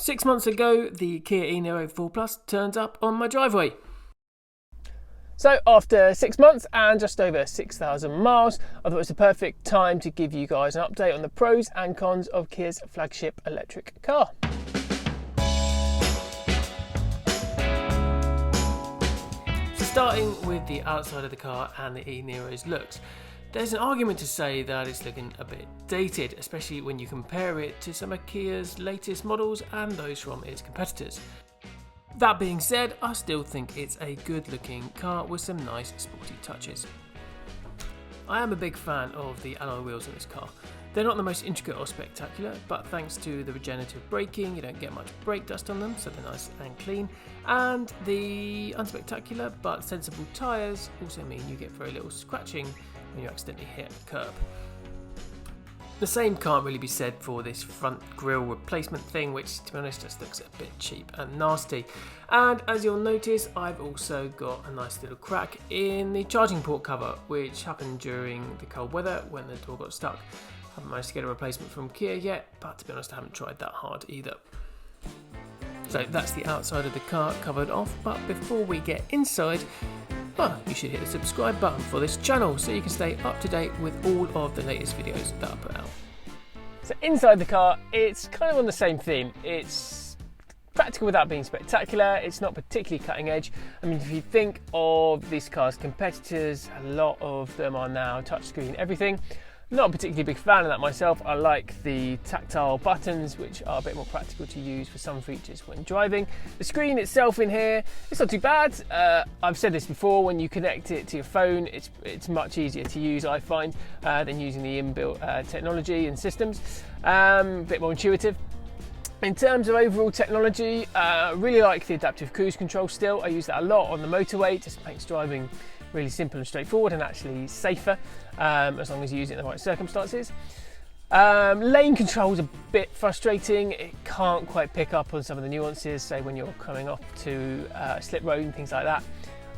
6 months ago, the Kia E-Niro 4 Plus turned up on my driveway. So after 6 months and just over 6,000 miles, I thought it was the perfect time to give you guys an update on the pros and cons of Kia's flagship electric car. So starting with the outside of the car and the E-Niro's looks, there's an argument to say that it's looking a bit dated, especially when you compare it to some of Kia's latest models and those from its competitors. That being said, I still think it's a good looking car with some nice sporty touches. I am a big fan of the alloy wheels in this car. They're not the most intricate or spectacular, but thanks to the regenerative braking, you don't get much brake dust on them, so they're nice and clean. And the unspectacular but sensible tyres also mean you get very little scratching when you accidentally hit a curb. The same can't really be said for this front grille replacement thing, which to be honest just looks a bit cheap and nasty. And as you'll notice, I've also got a nice little crack in the charging port cover, which happened during the cold weather when the door got stuck. I haven't managed to get a replacement from Kia yet, but to be honest I haven't tried that hard either. So that's the outside of the car covered off, but before we get inside, well, you should hit the subscribe button for this channel so you can stay up to date with all of the latest videos that I put out. So inside the car, it's kind of on the same theme. It's practical without being spectacular. It's not particularly cutting edge. I mean, if you think of this car's competitors, a lot of them are now touchscreen everything. Not a particularly big fan of that myself. I like the tactile buttons, which are a bit more practical to use for some features when driving. The screen itself in here, it's not too bad. I've said this before, when you connect it to your phone, it's much easier to use, I find, than using the inbuilt technology and systems. A bit more intuitive. In terms of overall technology, really like the adaptive cruise control still. I use that a lot on the motorway. It just makes driving really simple and straightforward and actually safer, as long as you use it in the right circumstances. Lane control is a bit frustrating. It can't quite pick up on some of the nuances, say when you're coming off to a slip road and things like that.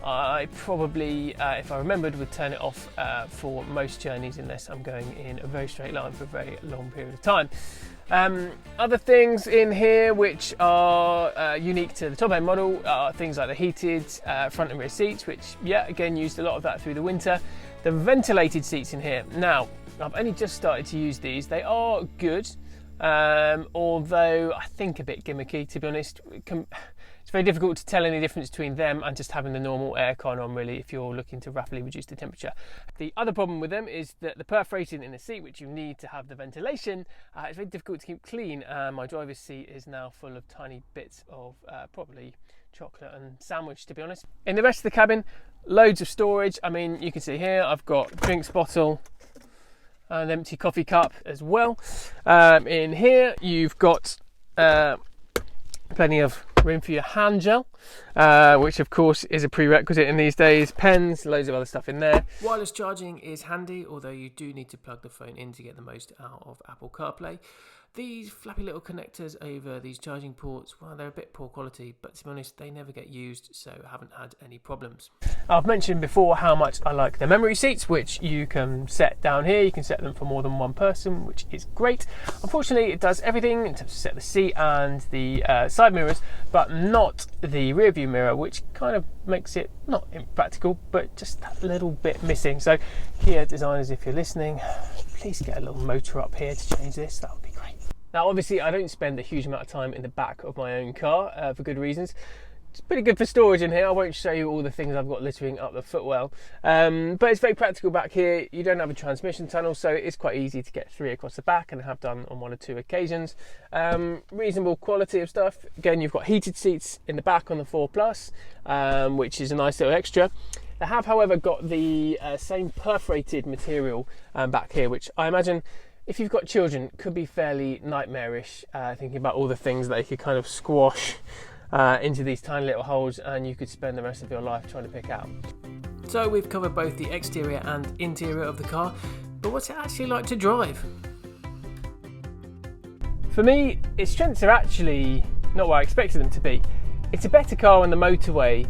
I probably, if I remembered, would turn it off for most journeys unless I'm going in a very straight line for a very long period of time. Other things in here which are unique to the top end model are things like the heated front and rear seats, which again used a lot of that through the winter. The ventilated seats in here. Now, I've only just started to use these. They are good, although I think a bit gimmicky, to be honest. It's very difficult to tell any difference between them and just having the normal aircon on, really, if you're looking to rapidly reduce the temperature. The other problem with them is that the perforating in the seat, which you need to have the ventilation, it's very difficult to keep clean. My driver's seat is now full of tiny bits of probably chocolate and sandwich, to be honest. In the rest of the cabin, loads of storage. I mean, you can see here I've got a drinks bottle, an empty coffee cup as well. In here you've got plenty of room for your hand gel, which of course is a prerequisite in these days. Pens, loads of other stuff in there. Wireless charging is handy, although you do need to plug the phone in to get the most out of Apple CarPlay. These flappy little connectors over these charging ports, well, they're a bit poor quality, but to be honest, they never get used, so I haven't had any problems. I've mentioned before how much I like the memory seats, which you can set down here. You can set them for more than one person, which is great. Unfortunately, it does everything in terms of set the seat and the side mirrors, but not the rear view mirror, which kind of makes it not impractical, but just that little bit missing. So Kia designers, if you're listening, please get a little motor up here to change this. That would be great. Now, obviously, I don't spend a huge amount of time in the back of my own car for good reasons. It's pretty good for storage in here. I won't show you all the things I've got littering up the footwell, but it's very practical back here. You don't have a transmission tunnel, so it's quite easy to get through across the back, and I have done on 1 or 2 occasions. Reasonable quality of stuff. Again, you've got heated seats in the back on the 4 Plus, which is a nice little extra. They have, however, got the same perforated material back here, which I imagine, if you've got children, could be fairly nightmarish, thinking about all the things that they could kind of squash into these tiny little holes, and you could spend the rest of your life trying to pick out. So we've covered both the exterior and interior of the car, but what's it actually like to drive? For me, its strengths are actually not what I expected them to be. It's a better car on the motorway,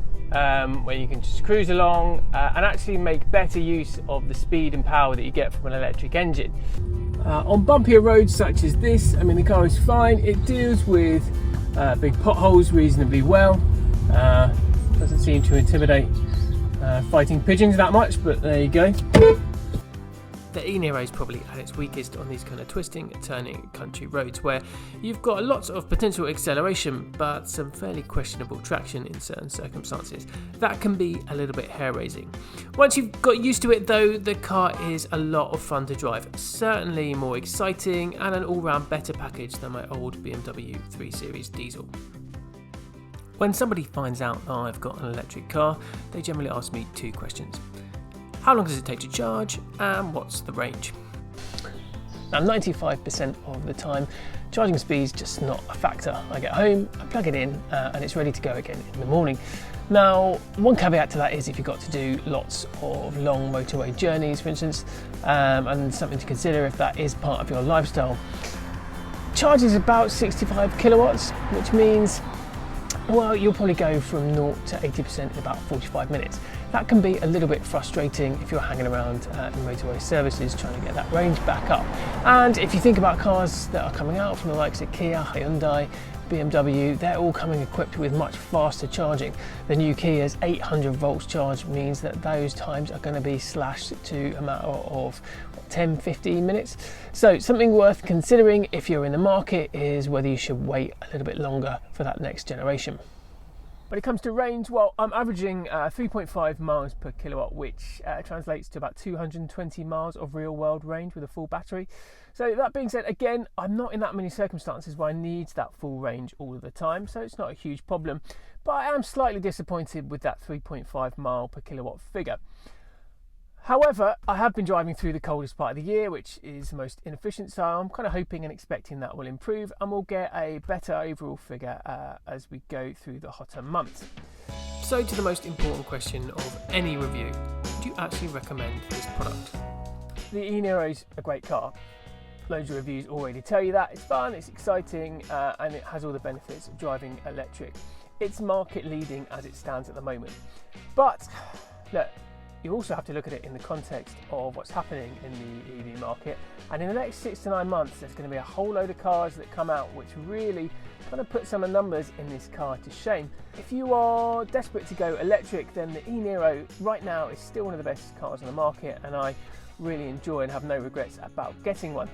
where you can just cruise along and actually make better use of the speed and power that you get from an electric engine. On bumpier roads such as this, I mean, the car is fine. It deals with big potholes reasonably well. Doesn't seem to intimidate fighting pigeons that much, but there you go. The E-Niro is probably at its weakest on these kind of twisting and turning country roads where you've got lots of potential acceleration but some fairly questionable traction in certain circumstances. That can be a little bit hair-raising. Once you've got used to it though, the car is a lot of fun to drive, certainly more exciting and an all-round better package than my old BMW 3 Series diesel. When somebody finds out that I've got an electric car, they generally ask me two questions. How long does it take to charge, and what's the range? Now 95% of the time, charging speed is just not a factor. I get home, I plug it in, and it's ready to go again in the morning. Now, one caveat to that is if you've got to do lots of long motorway journeys, for instance, and something to consider if that is part of your lifestyle. Charge is about 65 kilowatts, which means, well, you'll probably go from 0 to 80% in about 45 minutes. That can be a little bit frustrating if you're hanging around in motorway services trying to get that range back up. And if you think about cars that are coming out from the likes of Kia, Hyundai, BMW, they're all coming equipped with much faster charging. The new Kia's 800 volts charge means that those times are going to be slashed to a matter of 10-15 minutes. So something worth considering if you're in the market is whether you should wait a little bit longer for that next generation. When it comes to range, well, I'm averaging 3.5 miles per kilowatt, which translates to about 220 miles of real world range with a full battery. So that being said, again, I'm not in that many circumstances where I need that full range all of the time, so it's not a huge problem. But I am slightly disappointed with that 3.5 mile per kilowatt figure. However, I have been driving through the coldest part of the year, which is the most inefficient, so I'm kind of hoping and expecting that will improve and we'll get a better overall figure as we go through the hotter months. So to the most important question of any review, do you actually recommend this product? The E-Niro is a great car. Loads of reviews already tell you that. It's fun, it's exciting, and it has all the benefits of driving electric. It's market leading as it stands at the moment. But look, you also have to look at it in the context of what's happening in the EV market. And in the next 6 to 9 months, there's going to be a whole load of cars that come out which really kind of put some of the numbers in this car to shame. If you are desperate to go electric, then the E-Niro right now is still one of the best cars on the market, and I really enjoy and have no regrets about getting one.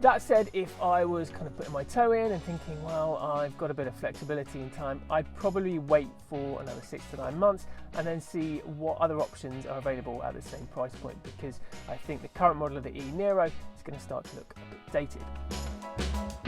That said, if I was kind of putting my toe in and thinking, well, I've got a bit of flexibility in time, I'd probably wait for another 6 to 9 months and then see what other options are available at the same price point, because I think the current model of the E-Niro is going to start to look a bit dated.